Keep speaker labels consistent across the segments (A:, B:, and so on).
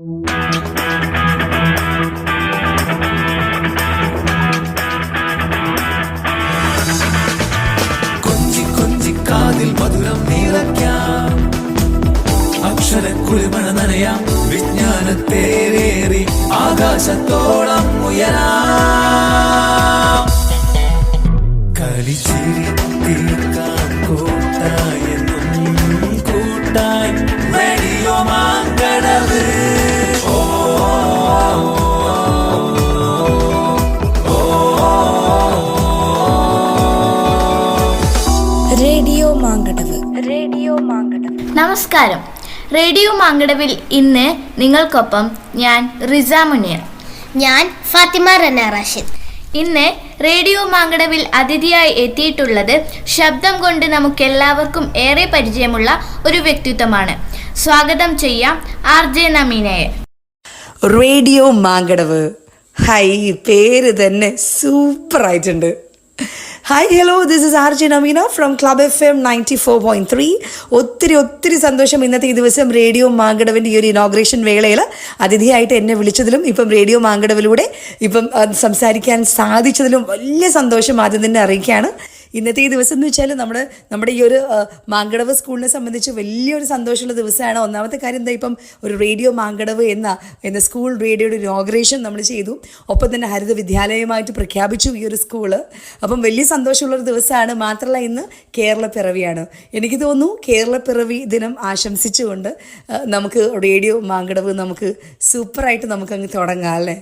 A: കൊഞ്ചി കൊഞ്ചി കാതിൽ മധുരം നിറയ്ക്കാം, അക്ഷരക്കുരുമണ നനയാം, വിജ്ഞാനത്തേരേറി ആകാശത്തോളം ഉയരാം. കളിച്ചിരി തീർക്കാം കൂട്ടായെന്നും കൂട്ടായി radio Mankadavu.
B: Radio Mankadavu. Radio Mankadavu.
C: നമസ്കാരം. റേഡിയോ മാങ്കടവിൽ ഇന്ന് നിങ്ങൾക്കൊപ്പം ഞാൻ റിസ മുനീർ.
D: ഞാൻ ഫാത്തിമ റന റാഷിദ്.
C: ഇന്ന് റേഡിയോ മാങ്കടവിൽ അതിഥിയായി എത്തിയിട്ടുള്ളത് ശബ്ദം കൊണ്ട് നമുക്കെല്ലാവർക്കും ഏറെ പരിചയമുള്ള ഒരു വ്യക്തിത്വമാണ്. സ്വാഗതം ചെയ്യാം RJ നമീനയെ.
B: റേഡിയോ മാങ്കടവ്. ഹായ്, പേര് തന്നെ സൂപ്പർ ആയിട്ടുണ്ട്. Hi, hello, this is RJ Nameena from club FM 94.3. ഒത്തിരി സന്തോഷം ഇന്നത്തെ ഈ ദിവസം റേഡിയോ മാങ്കടവിൻ്റെ ഈ ഒരു ഇനോഗ്രേഷൻ വേളയിൽ അതിഥിയായിട്ട് എന്നെ വിളിച്ചതിലും ഇപ്പം റേഡിയോ മാങ്കടവിലൂടെ ഇപ്പം സംസാരിക്കാൻ സാധിച്ചതിലും വലിയ സന്തോഷം ആദ്യം തന്നെ അറിയിക്കുകയാണ്. ഇന്നത്തെ ഈ ദിവസം എന്ന് വെച്ചാൽ നമ്മുടെ ഈ ഒരു മാങ്കടവ് സ്കൂളിനെ സംബന്ധിച്ച് വലിയൊരു സന്തോഷമുള്ള ദിവസമാണ്. ഒന്നാമത്തെ കാര്യം എന്താ, ഇപ്പം ഒരു റേഡിയോ മാങ്കടവ് എന്ന സ്കൂൾ റേഡിയോയുടെ ഇനോഗ്രേഷൻ നമ്മൾ ചെയ്തു. ഒപ്പം തന്നെ ഹരിത വിദ്യാലയമായിട്ട് പ്രഖ്യാപിച്ചു ഈ ഒരു സ്കൂള്. അപ്പം വലിയ സന്തോഷമുള്ളൊരു ദിവസമാണ്. മാത്രമല്ല ഇന്ന് കേരളപ്പിറവിയാണ്. എനിക്ക് തോന്നുന്നു കേരളപ്പിറവി ദിനം ആശംസിച്ചുകൊണ്ട് നമുക്ക് റേഡിയോ മാങ്കടവ് നമുക്ക് സൂപ്പറായിട്ട് നമുക്കങ്ങ് തുടങ്ങാം അല്ലേ.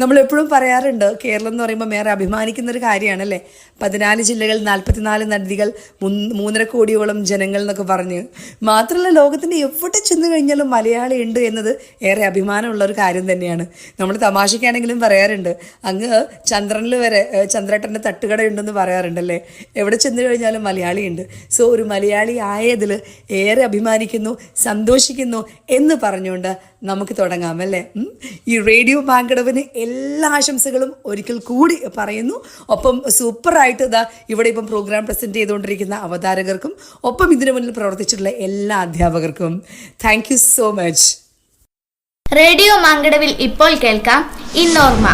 B: നമ്മളെപ്പോഴും പറയാറുണ്ട്, കേരളം എന്ന് പറയുമ്പോൾ മേറെ അഭിമാനിക്കുന്നൊരു കാര്യമാണല്ലേ. 14 ജില്ലകൾ, 44 നദികൾ, 3.5 കോടിയോളം ജനങ്ങൾ എന്നൊക്കെ പറഞ്ഞ്. മാത്രമല്ല ലോകത്തിൻ്റെ എവിടെ ചെന്ന് കഴിഞ്ഞാലും മലയാളി ഉണ്ട് എന്നത് ഏറെ അഭിമാനമുള്ളൊരു കാര്യം തന്നെയാണ്. നമ്മൾ തമാശയ്ക്കാണെങ്കിലും പറയാറുണ്ട്, അങ്ങ് ചന്ദ്രനിൽ വരെ ചന്ദ്രേട്ടൻ്റെ തട്ടുകട ഉണ്ടെന്ന് പറയാറുണ്ടല്ലേ. എവിടെ ചെന്ന് കഴിഞ്ഞാലും മലയാളി ഉണ്ട്. സോ ഒരു മലയാളി ആയതിൽ ഏറെ അഭിമാനിക്കുന്നു, സന്തോഷിക്കുന്നു എന്ന് പറഞ്ഞുകൊണ്ട് നമുക്ക് തുടങ്ങാം അല്ലേ. ഈ റേഡിയോ മാങ്കടവിന് എല്ലാ ആശംസകളും ഒരിക്കൽ കൂടി പറയുന്നു. ഒപ്പം സൂപ്പറായിട്ട് ഇതാ ഇവിടെ ഇപ്പം പ്രോഗ്രാം പ്രസൻറ്റ് ചെയ്തുകൊണ്ടിരിക്കുന്ന അവതാരകർക്കും ഒപ്പം ഇതിനു മുന്നിൽ പ്രവർത്തിച്ചിട്ടുള്ള എല്ലാ അധ്യാപകർക്കും thank you so much.
C: Radio മാങ്കടവിൽ ഇപ്പോൾ കേൾക്കാം ഇന്നോർമ്മ.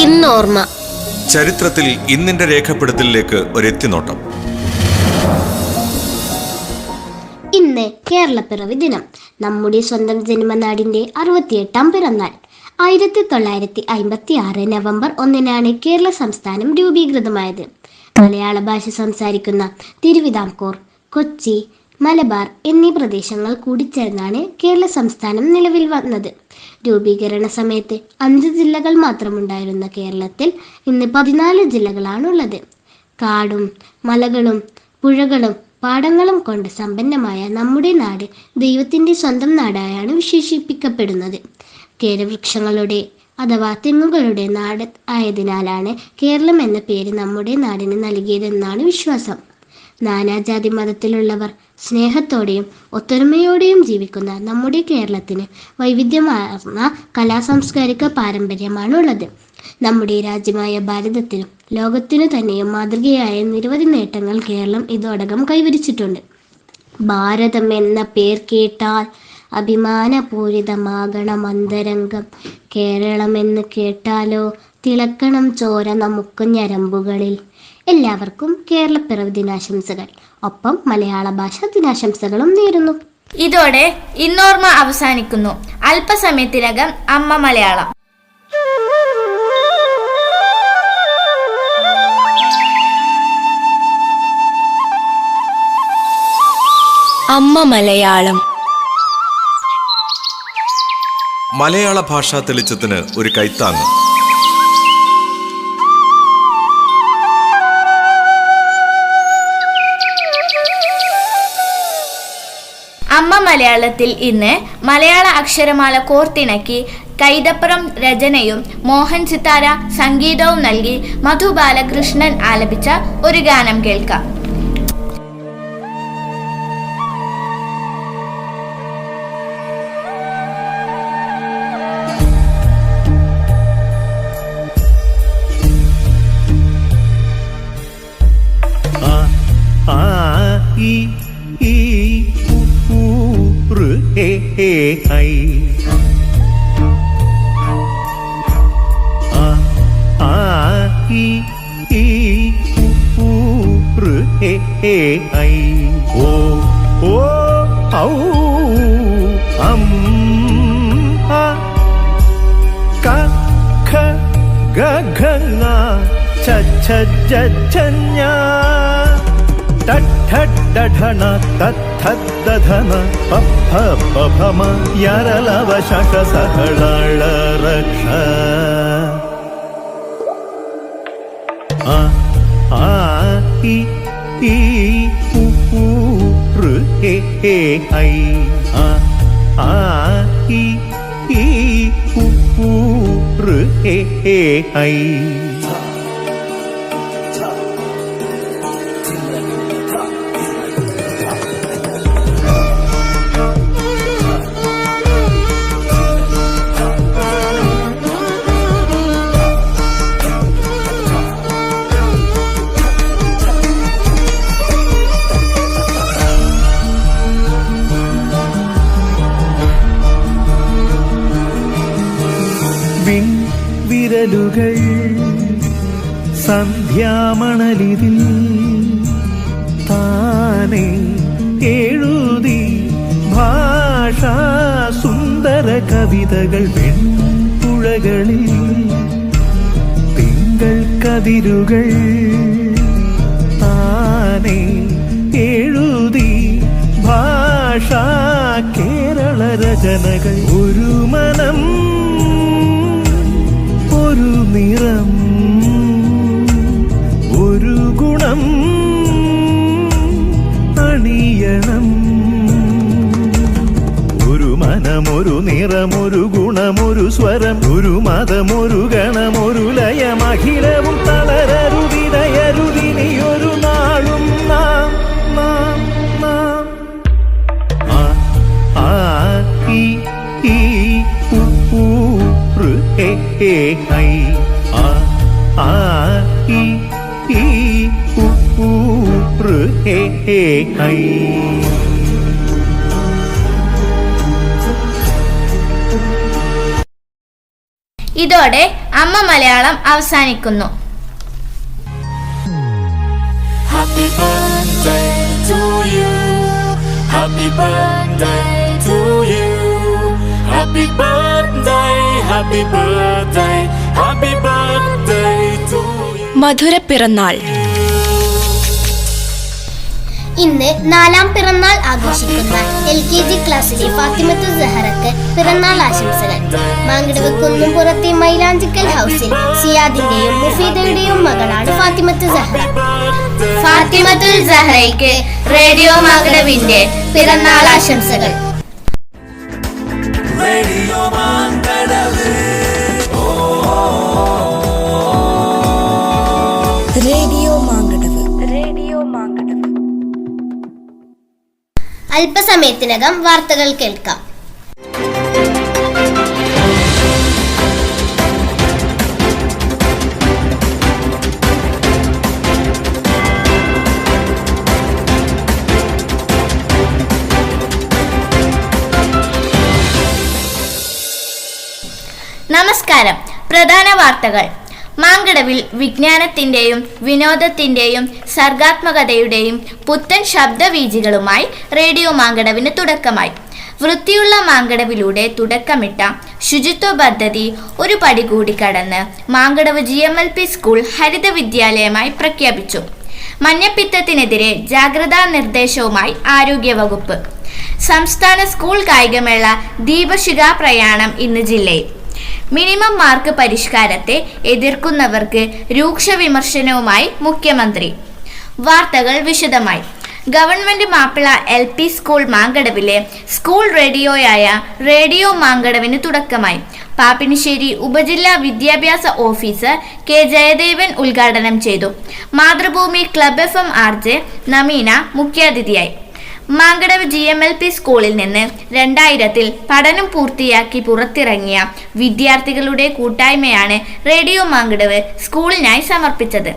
D: ഇന്നോർമ്മ.
E: ചരിത്രത്തിൽ ഇന്നിന്റെ രേഖപ്പെടുത്തലിലേക്ക് ഒരെത്തിനോട്ടം.
D: ഇന്ന് കേരളപ്പിറവി ദിനം. നമ്മുടെ സ്വന്തം ജന്മനാടിന്റെ 68ാം പിറന്നാൾ. 1956 നവംബർ 1 കേരള സംസ്ഥാനം രൂപീകൃതമായത്. മലയാള ഭാഷ സംസാരിക്കുന്ന തിരുവിതാംകൂർ, കൊച്ചി, മലബാർ എന്നീ പ്രദേശങ്ങൾ കൂടിച്ചേർന്നാണ് കേരള സംസ്ഥാനം നിലവിൽ വന്നത്. രൂപീകരണ സമയത്ത് 5 ജില്ലകൾ മാത്രമുണ്ടായിരുന്ന കേരളത്തിൽ ഇന്ന് 14 ജില്ലകളാണുള്ളത്. കാടും മലകളും പുഴകളും പാടങ്ങളും കൊണ്ട് സമ്പന്നമായ നമ്മുടെ നാട് ദൈവത്തിൻ്റെ സ്വന്തം നാടായാണ് വിശേഷിപ്പിക്കപ്പെടുന്നത്. കേരവൃക്ഷങ്ങളുടെ അഥവാ തെങ്ങുകളുടെ നാട് ആയതിനാലാണ് കേരളം എന്ന പേര് നമ്മുടെ നാടിന് നൽകിയതെന്നാണ് വിശ്വാസം. നാനാജാതി മതത്തിലുള്ളവർ സ്നേഹത്തോടെയും ഒത്തൊരുമയോടെയും ജീവിക്കുന്ന നമ്മുടെ കേരളത്തിന് വൈവിധ്യമാർന്ന കലാസാംസ്കാരിക പാരമ്പര്യമാണുള്ളത്. നമ്മുടെ രാജ്യമായ ഭാരതത്തിനും ലോകത്തിനു തന്നെയും മാതൃകയായ നിരവധി നേട്ടങ്ങൾ കേരളം ഇതോടകം കൈവരിച്ചിട്ടുണ്ട്. ഭാരതം എന്ന പേർ കേട്ടാൽ അഭിമാനപൂരിതമാകണം അന്തരംഗം. കേരളമെന്ന് കേട്ടാലോ തിളക്കണം ചോര നമുക്ക് ഞരമ്പുകളിൽ. എല്ലാവർക്കും കേരളപ്പിറവി ദിനാശംസകൾ. ഒപ്പം മലയാള ഭാഷ ദിനാശംസകളും നേരുന്നു.
C: ഇതോടെ ഇന്നോർമ്മ അവസാനിക്കുന്നു. അല്പസമയത്തിനകം അമ്മ മലയാളം.
B: അമ്മ മലയാളം.
E: മലയാള ഭാഷാ തെളിച്ചത്തിന് ഒരു കൈത്താങ്ങ്.
C: അമ്മ മലയാളത്തിൽ ഇന്ന് മലയാള അക്ഷരമാല കോർത്തിണക്കി കൈതപ്പുറം രചനയും മോഹൻ സിത്താര സംഗീതവും നൽകി മധു ബാലകൃഷ്ണൻ ആലപിച്ച ഒരു ഗാനം കേൾക്കാം.
F: ഈ ഹേ ഹേ ഹൈ ആ ആ ഈ ഊ ഋ ഹേ ഹേ ഹൈ ഓ ഓ ഔ അം ആ ക ഖ ഗ ഘ ങ ഛ ഛ ജ ഝ ഞ ട ഠ ഡ ഢ ണ ത ഥ ദ ധ ന പ ഫ പ ഭ മ യ ര ല വ ശ ഷ സ ഹ ള ള ര ക്ഷ ആ ആ ഈ ഊ ഋ ഹേ ഹേ ഹൈ ആ ആ ഈ ഊ ഋ ഹേ ഹേ ഹൈ വിരലുകൾ സന്ധ്യാമണലിതിൽ താനെ എഴുതി ഭാഷാ സുന്ദര കവിതകൾ വെൺപുഴകളിൽ തിങ്കൾ കതിരുകൾ താനെ എഴുതി ഭാഷാ കേരള രചനകൾ ഒരു മനം ഒരു നിറം ഒരു ഗുണം അണിയണം ഒരു മനം ഒരു നിറം ഒരു ഗുണം ഒരു സ്വരം ഒരു മതം ഒരു ഗണം ഒരു ലയം അഖിലവും തളരരുതിടയരുതിനി ഒരു നാളും നാം നാം നാം ആ ആ ഈ ഊ ഋ ഹേ ഹേ ഹൈ ആ ആ ഈ ഊ ഋ ഹേ ഹേ ഹൈ
C: ഇതോടെ അമ്മ മലയാളം അവസാനിക്കുന്നു.
A: Happy birthday to you. Happy birthday to you. Happy birthday, happy birthday, happy birthday to you.
G: മധുര പിറന്നാൾ.
D: ഇന്ന് 4ാം പിറന്നാൾ ആഘോഷിക്കുന്ന LKG ക്ലാസ്സിലെ ഫാത്തിമത്തു സഹറക്ക് പിറന്നാൾ ആശംസകൾ. മാങ്കടവ് കുന്നുംപുറത്തെ മൈലാഞ്ചിക്കൽ ഹൗസിൽ സിയാദിന്റെയും മുഫീദയുടെയും മകളാണ് ഫാത്തിമത്തു സഹറ.
C: ഫാത്തിമത്തുൽ സഹറയ്ക്ക് റേഡിയോ മാങ്കടവിന്റെ പിറന്നാൾ ആശംസകൾ.
A: Radio Mankadavu.
B: Radio Mankadavu. Radio Mankadavu.
D: അല്പസമയത്തിനകം വാർത്തകൾ കേൾക്കാം.
C: നമസ്കാരം. പ്രധാന വാർത്തകൾ. മാങ്കടവിൽ വിജ്ഞാനത്തിന്റെയും വിനോദത്തിന്റെയും സർഗാത്മകതയുടെയും പുത്തൻ ശബ്ദവീചികളുമായി റേഡിയോ മാങ്കടവിന് തുടക്കമായി. വൃത്തിയുള്ള മാങ്കടവിലൂടെ തുടക്കമിട്ട ശുചിത്വ പദ്ധതി ഒരു പടി കൂടി കടന്ന് മാങ്കടവ് GMLP സ്കൂൾ ഹരിത വിദ്യാലയമായി പ്രഖ്യാപിച്ചു. മഞ്ഞപ്പിത്തത്തിനെതിരെ ജാഗ്രതാ നിർദ്ദേശവുമായി ആരോഗ്യവകുപ്പ്. സംസ്ഥാന സ്കൂൾ കായികമേള ദീപശിഖ പ്രയാണം ഇന്ന് ജില്ലയിൽ. മിനിമം മാർക്ക് പരിഷ്കാരത്തെ എതിർക്കുന്നവർക്ക് രൂക്ഷ വിമർശനവുമായി മുഖ്യമന്ത്രി. വാർത്തകൾ വിശദമായി. ഗവൺമെന്റ് മാപ്പിള LP സ്കൂൾ മാങ്കടവിലെ സ്കൂൾ റേഡിയോയായ റേഡിയോ മാങ്കടവിന് തുടക്കമായി. പാപ്പിനിശ്ശേരി ഉപജില്ലാ വിദ്യാഭ്യാസ ഓഫീസർ K ജയദേവൻ ഉദ്ഘാടനം ചെയ്തു. Mathrubhumi club FM RJ Nameena മുഖ്യാതിഥിയായി. മാങ്കടവ് GMLP സ്കൂളിൽ നിന്ന് 2000-ൽ പഠനം പൂർത്തിയാക്കി പുറത്തിറങ്ങിയ വിദ്യാർത്ഥികളുടെ കൂട്ടായ്മയാണ് റേഡിയോ മാങ്കടവ് സ്കൂളിനായി സമർപ്പിച്ചത്.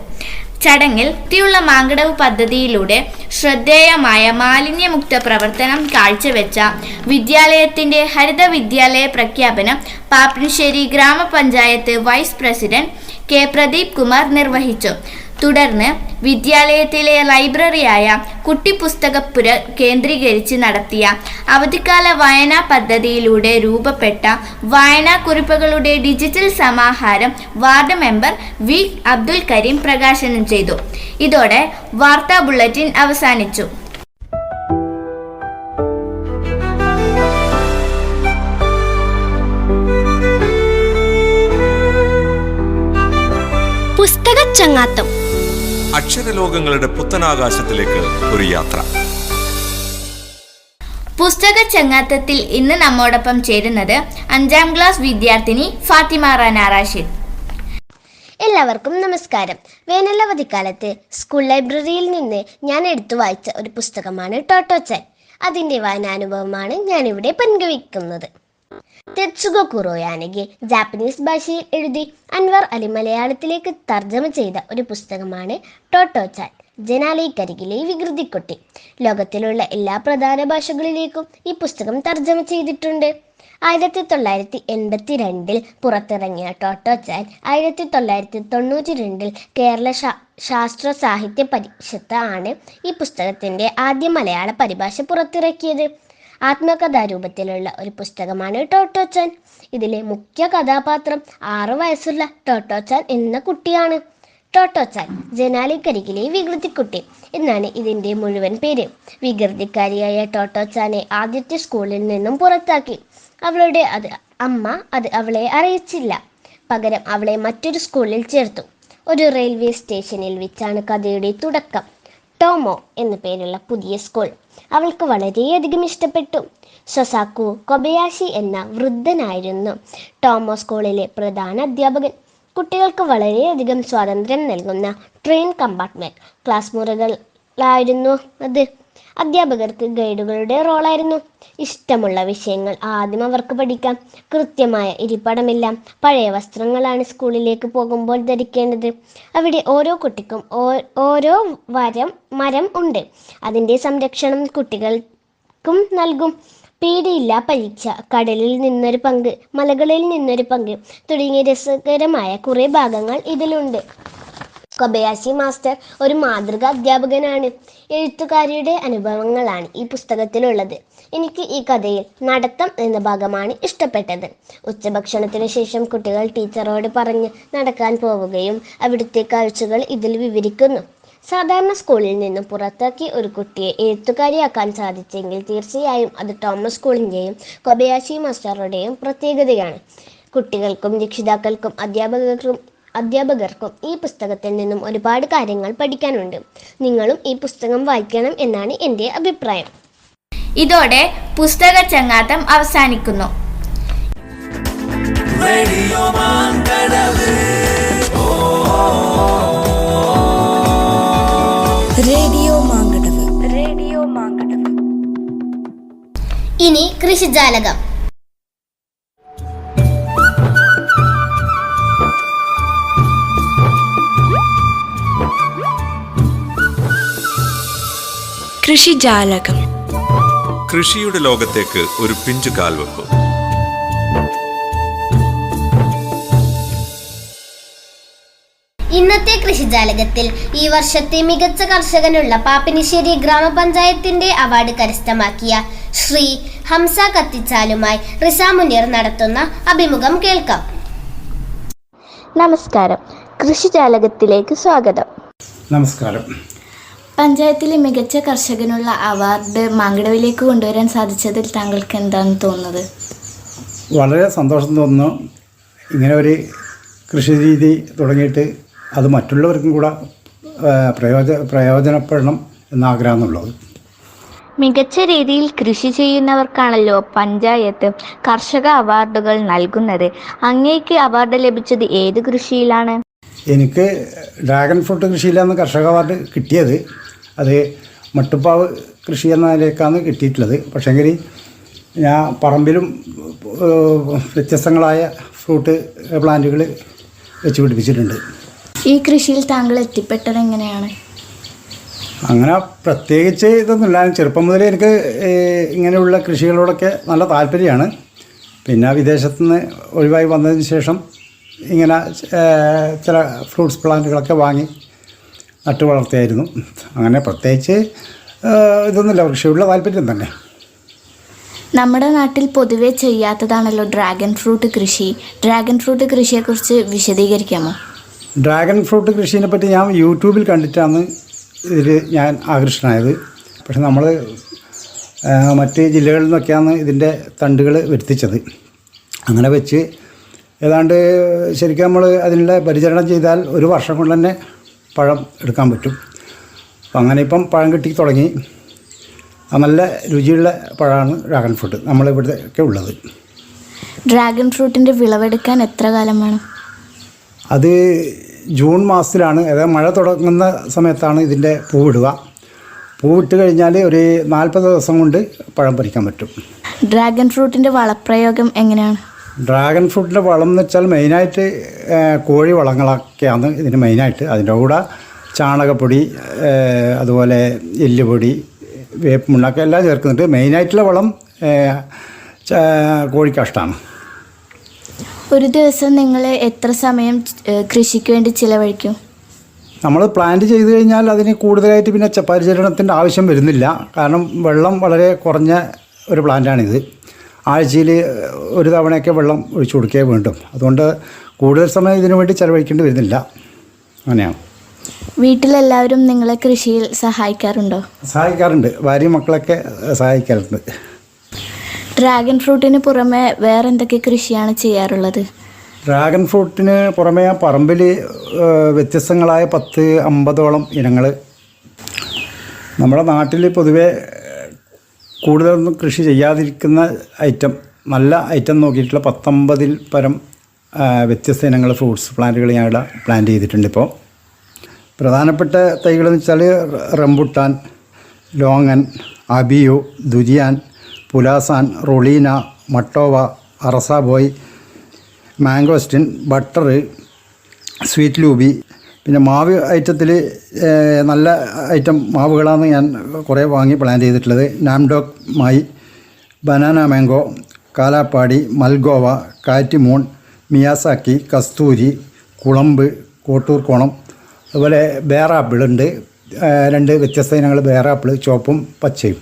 C: ചടങ്ങിൽ വൃത്തിയുള്ള മാങ്കടവ് പദ്ധതിയിലൂടെ ശ്രദ്ധേയമായ മാലിന്യമുക്ത പ്രവർത്തനം കാഴ്ചവെച്ച വിദ്യാലയത്തിന്റെ ഹരിത വിദ്യാലയ പ്രഖ്യാപനം പാപ്പിനിശ്ശേരി ഗ്രാമപഞ്ചായത്ത് vice president K Pradeep Kumar നിർവഹിച്ചു. തുടർന്ന് വിദ്യാലയത്തിലെ ലൈബ്രറിയായ കുട്ടിപ്പുസ്തകപ്പുര കേന്ദ്രീകരിച്ച് നടത്തിയ അവധിക്കാല വായനാ പദ്ധതിയിലൂടെ രൂപപ്പെട്ട വായനാക്കുറിപ്പുകളുടെ ഡിജിറ്റൽ സമാഹാരം ward member V Abdul Kareem പ്രകാശനം ചെയ്തു. ഇതോടെ വാർത്താ ബുള്ളറ്റിൻ അവസാനിച്ചു.
D: പുസ്തകച്ചങ്ങാത്തം.
E: അക്ഷരലോകങ്ങളുടെ പുത്തനാകാശത്തിലേക്ക് ഒരു യാത്ര.
C: പുസ്തക ചങ്ങാത്തത്തിൽ ഇന്ന് നമ്മോടൊപ്പം ചേരുന്നത് 5ാം ക്ലാസ് വിദ്യാർത്ഥിനി ഫാത്തിമ റാന റാഷിദ്.
D: എല്ലാവർക്കും നമസ്കാരം. വേനലവധിക്കാലത്ത് സ്കൂൾ ലൈബ്രറിയിൽ നിന്ന് ഞാൻ എടുത്തു വായിച്ച ഒരു പുസ്തകമാണ് ടോട്ടോച്ചാൻ. അതിൻ്റെ വായനാനുഭവമാണ് ഞാനിവിടെ പങ്കുവയ്ക്കുന്നത്. തെത്സുഗോ കുറോയാനഗി ജാപ്പനീസ് ഭാഷയിൽ എഴുതി അൻവർ അലി മലയാളത്തിലേക്ക് തർജ്ജമ ചെയ്ത ഒരു പുസ്തകമാണ് ടോട്ടോച്ചാൻ, ജനാലയ്ക്കരികിലെ വികൃതിക്കുട്ടി. ലോകത്തിലുള്ള എല്ലാ പ്രധാന ഭാഷകളിലേക്കും ഈ പുസ്തകം തർജ്ജമ ചെയ്തിട്ടുണ്ട്. 1982 പുറത്തിറങ്ങിയ ടോട്ടോച്ചാൻ 1992 കേരള ശാസ്ത്ര സാഹിത്യ പരിഷത്ത് ആണ് ഈ പുസ്തകത്തിൻ്റെ ആദ്യ മലയാള പരിഭാഷ പുറത്തിറക്കിയത്. ആത്മകഥാരൂപത്തിലുള്ള ഒരു പുസ്തകമാണ് ടോട്ടോച്ചാൻ. ഇതിലെ മുഖ്യ കഥാപാത്രം 6 വയസ്സുള്ള ടോട്ടോച്ചാൻ എന്ന കുട്ടിയാണ്. ടോട്ടോച്ചാൻ, ജനാലയ്ക്കരികിലെ വികൃതിക്കുട്ടി എന്നാണ് ഇതിൻ്റെ മുഴുവൻ പേര്. വികൃതിക്കാരിയായ ടോട്ടോച്ചാനെ ആദ്യത്തെ സ്കൂളിൽ നിന്നും പുറത്താക്കി. അവളുടെ അമ്മ അവളെ അറിയിച്ചില്ല. പകരം അവളെ മറ്റൊരു സ്കൂളിൽ ചേർത്തു. ഒരു റെയിൽവേ സ്റ്റേഷനിൽ വെച്ചാണ് കഥയുടെ തുടക്കം. ടോമോ എന്നു പേരുള്ള പുതിയ സ്കൂൾ അവൾക്ക് വളരെയധികം ഇഷ്ടപ്പെട്ടു. സൊസാക്കു കൊബയാഷി എന്ന വൃദ്ധനായിരുന്നു ടോമോ സ്കൂളിലെ പ്രധാന അധ്യാപകൻ. കുട്ടികൾക്ക് വളരെയധികം സ്വാതന്ത്ര്യം നൽകുന്ന ട്രെയിൻ കമ്പാർട്ട്മെന്റ് ക്ലാസ് മുറികളായിരുന്നു അത്. അധ്യാപകർക്ക് ഗൈഡുകളുടെ റോളായിരുന്നു. ഇഷ്ടമുള്ള വിഷയങ്ങൾ ആദ്യം അവർക്ക് പഠിക്കാം. കൃത്യമായ ഇരിപ്പിടമില്ല. പഴയ വസ്ത്രങ്ങളാണ് സ്കൂളിലേക്ക് പോകുമ്പോൾ ധരിക്കേണ്ടത്. അവിടെ ഓരോ കുട്ടിക്കും ഓരോ മരം ഉണ്ട്. അതിൻ്റെ സംരക്ഷണം കുട്ടികൾക്കും നൽകും. പേടിയില്ല പരീക്ഷ, കടലിൽ നിന്നൊരു പങ്ക്, മലകളിൽ നിന്നൊരു പങ്ക് തുടങ്ങിയ രസകരമായ കുറേ ഭാഗങ്ങൾ ഇതിലുണ്ട്. കൊബയാഷി മാസ്റ്റർ ഒരു മാതൃക അധ്യാപകനാണ്. എഴുത്തുകാരിയുടെ അനുഭവങ്ങളാണ് ഈ പുസ്തകത്തിലുള്ളത്. എനിക്ക് ഈ കഥയിൽ നടത്തം എന്ന ഭാഗമാണ് ഇഷ്ടപ്പെട്ടത്. ഉച്ചഭക്ഷണത്തിനു ശേഷം കുട്ടികൾ ടീച്ചറോട് പറഞ്ഞ് നടക്കാൻ പോവുകയും അവിടുത്തെ കാഴ്ചകൾ ഇതിൽ വിവരിക്കുന്നു. സാധാരണ സ്കൂളിൽ നിന്നും പുറത്താക്കി ഒരു കുട്ടിയെ എഴുത്തുകാരിയാക്കാൻ സാധിച്ചെങ്കിൽ തീർച്ചയായും അത് തോമസ് സ്കൂളിൻ്റെയും കൊബയാഷി മാസ്റ്ററുടെയും പ്രത്യേകതയാണ്. കുട്ടികൾക്കും രക്ഷിതാക്കൾക്കും അധ്യാപകർക്കും ഈ പുസ്തകത്തിൽ നിന്നും ഒരുപാട് കാര്യങ്ങൾ പഠിക്കാനുണ്ട്. നിങ്ങളും ഈ പുസ്തകം വായിക്കണം എന്നാണ് എൻ്റെ അഭിപ്രായം.
C: ഇതോടെ പുസ്തക ചങ്ങാത്തം അവസാനിക്കുന്നു.
B: റേഡിയോ മാങ്കടവ്.
D: ഇനി കൃഷിജാലകം.
B: കൃഷിജാലകം.
E: കൃഷിയുടെ ലോകത്തേക്ക് ഒരു പിഞ്ചു കാൽവെപ്പ്.
D: ഇന്നത്തെ കൃഷിജാലകത്തിൽ ഈ വർഷത്തെ മികച്ച കർഷകനുള്ള പാപ്പിനിശ്ശേരി ഗ്രാമപഞ്ചായത്തിന്റെ അവാർഡ് കരസ്ഥമാക്കിയ ശ്രീ ഹംസ കത്തിച്ചാലുമായി റിസ മുനീർ നടത്തുന്ന അഭിമുഖം കേൾക്കാം. നമസ്കാരം, കൃഷിജാലകത്തിലേക്ക് സ്വാഗതം.
G: നമസ്കാരം.
C: പഞ്ചായത്തിലെ മികച്ച കർഷകനുള്ള അവാർഡ് മാങ്കടവിലേക്ക് കൊണ്ടുവരാൻ സാധിച്ചതിൽ താങ്കൾക്ക് എന്താണ് തോന്നുന്നത്?
G: വളരെ സന്തോഷം തോന്നുന്നു. ഇങ്ങനെ ഒരു കൃഷി രീതി തുടങ്ങിയിട്ട് അത് മറ്റുള്ളവർക്കും കൂടെ പ്രയോജനപ്പെടണം എന്നാഗ്രഹമെന്നുള്ളത്.
C: മികച്ച രീതിയിൽ കൃഷി ചെയ്യുന്നവർക്കാണല്ലോ പഞ്ചായത്ത് കർഷക അവാർഡുകൾ നൽകുന്നത്. അങ്ങേക്ക് അവാർഡ് ലഭിച്ചത് ഏത് കൃഷിയിലാണ്?
G: എനിക്ക് ഡ്രാഗൺ ഫ്രൂട്ട് കൃഷിയിലാണ് കർഷക അവാർഡ് കിട്ടിയത്. അത് മട്ടുപ്പാവ് കൃഷി എന്ന നിലയ്ക്കാണ് കിട്ടിയിട്ടുള്ളത്. പക്ഷേങ്കിൽ ഞാൻ പറമ്പിലും വ്യത്യസ്തങ്ങളായ ഫ്രൂട്ട് പ്ലാന്റുകൾ വെച്ച് പിടിപ്പിച്ചിട്ടുണ്ട്.
C: ഈ കൃഷിയിൽ താങ്കൾ എത്തിപ്പെട്ടത് എങ്ങനെയാണ്?
G: അങ്ങനെ പ്രത്യേകിച്ച് ഇതൊന്നുമില്ല. ചെറുപ്പം മുതലേ എനിക്ക് ഇങ്ങനെയുള്ള കൃഷികളോടൊക്കെ നല്ല താല്പര്യമാണ്. പിന്നെ വിദേശത്തു നിന്ന് ഒഴിവായി വന്നതിന് ശേഷം ഇങ്ങനെ ചില ഫ്രൂട്ട്സ് പ്ലാന്റുകളൊക്കെ വാങ്ങി നട്ടു വളർത്തിയായിരുന്നു. അങ്ങനെ പ്രത്യേകിച്ച് ഇതൊന്നുമില്ല, കൃഷിയുള്ള താല്പര്യം തന്നെ.
C: നമ്മുടെ നാട്ടിൽ പൊതുവെ ചെയ്യാത്തതാണല്ലോ ഡ്രാഗൺ ഫ്രൂട്ട് കൃഷി. ഡ്രാഗൺ ഫ്രൂട്ട് കൃഷിയെക്കുറിച്ച് വിശദീകരിക്കാമോ?
G: ഡ്രാഗൺ ഫ്രൂട്ട് കൃഷിയെ പറ്റി ഞാൻ യൂട്യൂബിൽ കണ്ടിട്ടാണ് ഇതിൽ ഞാൻ ആകർഷണമായത്. പക്ഷെ നമ്മൾ മറ്റ് ജില്ലകളിൽ നിന്നൊക്കെയാണ് ഇതിൻ്റെ തണ്ടുകൾ വരുത്തിച്ചത്. അങ്ങനെ വെച്ച് ഏതാണ്ട് ശരിക്കും നമ്മൾ അതിനുള്ള പരിചരണം ചെയ്താൽ ഒരു വർഷം കൊണ്ട് തന്നെ പഴം എടുക്കാൻ പറ്റും. അപ്പം അങ്ങനെ ഇപ്പം പഴം കിട്ടി തുടങ്ങി. നല്ല രുചിയുള്ള പഴമാണ് ഡ്രാഗൺ ഫ്രൂട്ട് നമ്മളിവിടുത്തെ ഉള്ളത്.
C: ഡ്രാഗൺ ഫ്രൂട്ടിൻ്റെ വിളവെടുക്കാൻ എത്ര കാലം വേണം?
G: അത് ജൂൺ മാസത്തിലാണ്, അതായത് മഴ തുടങ്ങുന്ന സമയത്താണ് ഇതിൻ്റെ പൂവിടുക. പൂവിട്ട് കഴിഞ്ഞാൽ ഒരു 40 ദിവസം കൊണ്ട് പഴം പറിക്കാൻ പറ്റും.
C: ഡ്രാഗൺ ഫ്രൂട്ടിൻ്റെ വളപ്രയോഗം എങ്ങനെയാണ്?
G: ഡ്രാഗൺ ഫ്രൂട്ടിൻ്റെ വളം എന്ന് വെച്ചാൽ മെയിനായിട്ട് കോഴി വളങ്ങളൊക്കെയാണ് ഇതിന് മെയിനായിട്ട്. അതിൻ്റെ കൂടെ ചാണകപ്പൊടി, അതുപോലെ എല്ലുപൊടി, വേപ്പ് മുണ്ണൊക്കെ എല്ലാം ചേർക്കുന്നുണ്ട്. മെയിനായിട്ടുള്ള വളം കോഴിക്കാഷ്ടമാണ്.
C: ഒരു ദിവസം നിങ്ങൾ എത്ര സമയം കൃഷിക്ക് വേണ്ടി ചിലവഴിക്കും?
G: നമ്മൾ പ്ലാന്റ് ചെയ്ത് കഴിഞ്ഞാൽ അതിന് കൂടുതലായിട്ട് പിന്നെ പരിചരണത്തിൻ്റെ ആവശ്യം വരുന്നില്ല. കാരണം വെള്ളം വളരെ കുറഞ്ഞ ഒരു പ്ലാന്റാണിത്. ആഴ്ചയിൽ ഒരു തവണയൊക്കെ വെള്ളം ഒഴിച്ചു കൊടുക്കേ വേണ്ടും. അതുകൊണ്ട് കൂടുതൽ സമയം ഇതിനു വേണ്ടി ചിലവഴിക്കേണ്ടി വരുന്നില്ല. അങ്ങനെയാണ്.
C: വീട്ടിലെല്ലാവരും നിങ്ങളെ കൃഷിയിൽ സഹായിക്കാറുണ്ടോ?
G: സഹായിക്കാറുണ്ട്. ഭാര്യയും മക്കളൊക്കെ സഹായിക്കാറുണ്ട്.
C: ഡ്രാഗൺ ഫ്രൂട്ടിന് പുറമെ വേറെ എന്തൊക്കെ കൃഷിയാണ് ചെയ്യാറുള്ളത്?
G: ഡ്രാഗൺ ഫ്രൂട്ടിന് പുറമെ പറമ്പിൽ വ്യത്യസ്തങ്ങളായ 10-50ഓളം ഇനങ്ങൾ. നമ്മുടെ നാട്ടിൽ പൊതുവെ കൂടുതലൊന്നും കൃഷി ചെയ്യാതിരിക്കുന്ന നല്ല ഐറ്റം നോക്കിയിട്ടുള്ള 19-ൽ പരം വ്യത്യസ്ത ഇനങ്ങൾ ഫ്രൂട്ട്സ് പ്ലാന്റുകൾ ഞാനിവിടെ പ്ലാന്റ് ചെയ്തിട്ടുണ്ട്. ഇപ്പോൾ പ്രധാനപ്പെട്ട തൈകളെന്ന് വെച്ചാൽ rambutan, longan, abiu, durian, pulasan, റൊളീന, മട്ടോവ, അറസാബോയ്, മാംഗോസ്റ്റിൻ, ബട്ടർ, സ്വീറ്റ് ലൂബി. പിന്നെ മാവ് ഐറ്റത്തിൽ നല്ല ഐറ്റം മാവുകളാണ് ഞാൻ കുറേ വാങ്ങി പ്ലാൻ ചെയ്തിട്ടുള്ളത്. Nam dok mai, banana mango, Kalapadi, Malgova, katimon, Miyazaki, Kasturi, കുളമ്പ്, കോട്ടൂർ കോണം. അതുപോലെ ബേറാപ്പിളുണ്ട്. 2 വ്യത്യസ്ത ഇനങ്ങൾ ബേറാപ്പിൾ, ചുവപ്പും പച്ചയും.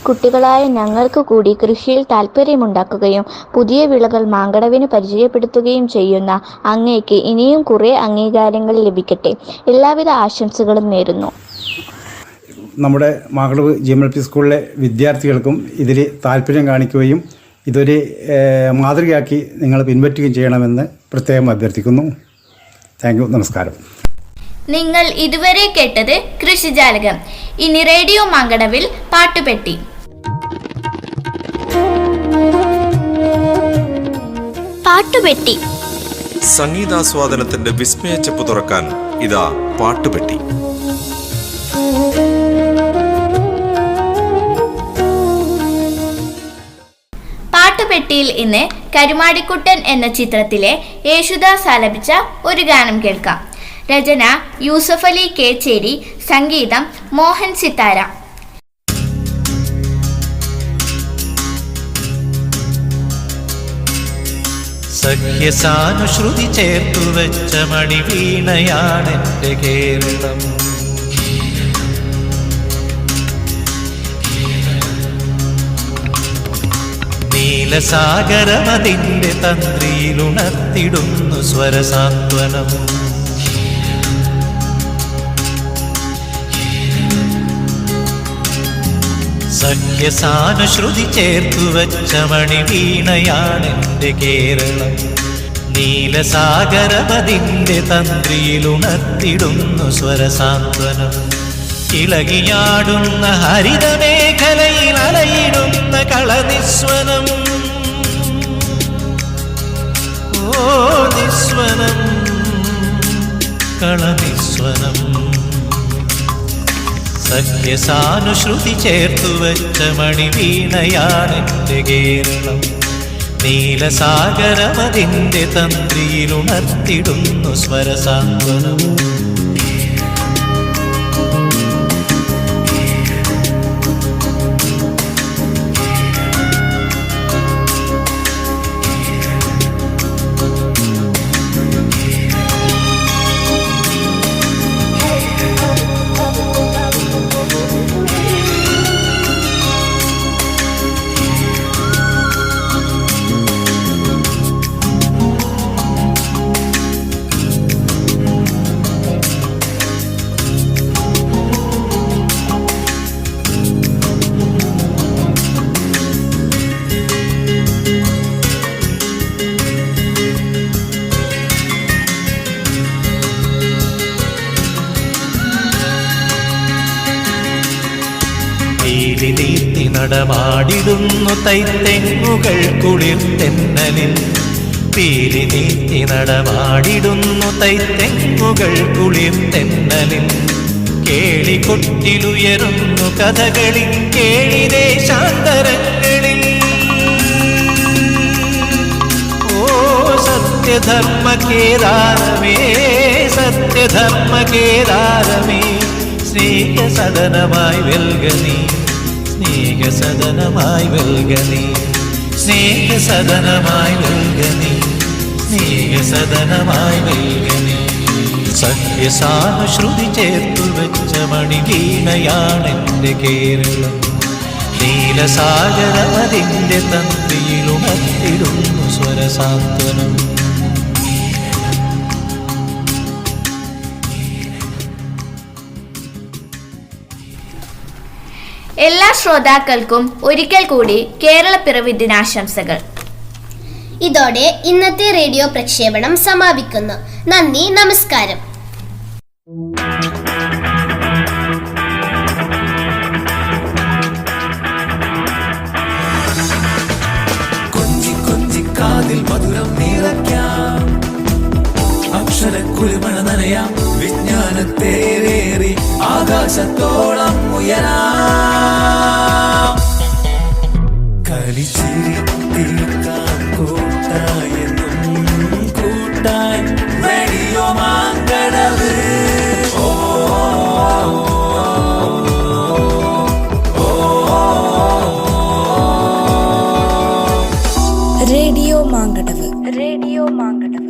C: കുട്ടികളായ ഞങ്ങൾക്ക് കൂടി കൃഷിയിൽ താല്പര്യമുണ്ടാക്കുകയും പുതിയ വിളകൾ മാങ്കടവിന് പരിചയപ്പെടുത്തുകയും ചെയ്യുന്ന അങ്ങേക്ക് ഇനിയും കുറേ അംഗീകാരങ്ങൾ ലഭിക്കട്ടെ. എല്ലാവിധ ആശംസകളും നേരുന്നു.
G: നമ്മുടെ മാങ്കടവ് GMLP സ്കൂളിലെ വിദ്യാർത്ഥികൾക്കും ഇതിൽ താല്പര്യം കാണിക്കുകയും ഇതൊരു മാതൃകയാക്കി നിങ്ങൾ പിൻപറ്റുകയും ചെയ്യണമെന്ന് പ്രത്യേകം അഭ്യർത്ഥിക്കുന്നു. Thank you. നമസ്കാരം.
C: നിങ്ങൾ ഇതുവരെ കേട്ടത് കൃഷിജാലകം. ഇനി റേഡിയോ മാങ്കടവിൽ പാട്ടുപെട്ടി. പാട്ടുപെട്ടി.
E: സംഗീതാസ്വാദനത്തിന്റെ വിസ്മയച്ചെപ്പ് തുറക്കാൻ ഇതാ പാട്ടുപെട്ടി.
C: പാട്ടുപെട്ടിയിൽ ഇന്ന് കരുമാടിക്കുട്ടൻ എന്ന ചിത്രത്തിലെ യേശുദാസ് ആലപിച്ച ഒരു ഗാനം കേൾക്കാം. രചന യൂസഫ് അലി കേച്ചേരി, സംഗീതം മോഹൻ സിത്താര.
A: സഖ്യസാനുശ്രുതി ചേർത്തു വെച്ച മണിവീണയാണെന്റെ കേരളം. നീലസാഗരമതിന്റെ തന്ത്രിയിലുണർത്തിടുന്നു സ്വരസാന്ത്വനം. സഖ്യസാനുശ്രുതി ചേർത്തു വച്ച മണിവീണയാണെന്റെ കേരളം. നീലസാഗരപതിന്റെ തന്ത്രിയിലുണർത്തിടുന്നു സ്വരസാന്ത്വനം. ഇളകിയാടുന്ന ഹരിതമേഖലയിൽ അലയിടുന്ന കളനിസ്വനം. ഓ നിസ്വനം, കളനിസ്വനം. സഖ്യസാനുശ്രുതി ചേർത്തു വച്ച മണിവീണയാണെന്റെ കേരളം. നീലസാഗരമതിൻ്റെ തന്ത്രിയിലുണർത്തിടുന്നു സ്വരസാന്ത്വനം. നീർത്തി നടമാടിടുന്നു തൈത്തെങ്ങുകൾ കുളിർത്തെന്നലിൽ. പീലി നീർത്തി നടമാടിടുന്നു തൈത്തെങ്ങുകൾ കുളിർത്തെന്നലിൽ. കേളികൊട്ടിലുയരുന്നു കഥകളി കേളിദേശാന്തരങ്ങളിൽ. ഓ സത്യധർമ്മകേദാരമേ സത്യധർമ്മകേദാരമേ, സ്നേഹസദനമായി വെൽഗനീ സ്നേഹസദനമായി വെൽഗനീ സ്നേഹസദനമായി വെൽഗനീ സ്നേഹസദനമായി വെൽഗനീ. സഖ്യസാനുശ്രുതി ചേർത്തു വെച്ച മണിവീണയാണെൻ്റെ കേരളം. നീലസാഗരമതിൻ്റെ തന്ത്രിയിലുണർത്തിടുന്നു സ്വരസാന്ത്വനം.
C: എല്ലാ ശ്രോതാക്കൾക്കും ഒരിക്കൽ കൂടി കേരളപ്പിറവി ദിനാശംസകൾ.
D: ഇതോടെ ഇന്നത്തെ റേഡിയോ പ്രക്ഷേപണം സമാപിക്കുന്നു. നന്ദി, നമസ്കാരം.
A: കാതിൽ മധുരം നിറയ്ക്കാം, അക്ഷരക്കുരുമണ നനയാം, വിജ്ഞാനത്തേറേറി ആകാശത്തോളം ഉയരാം. കളിച്ചിരി തീർക്കാം കൂട്ടായെന്നും കൂട്ടായി റേഡിയോ മാങ്കടവ്.
B: റേഡിയോ മാങ്കടവ്.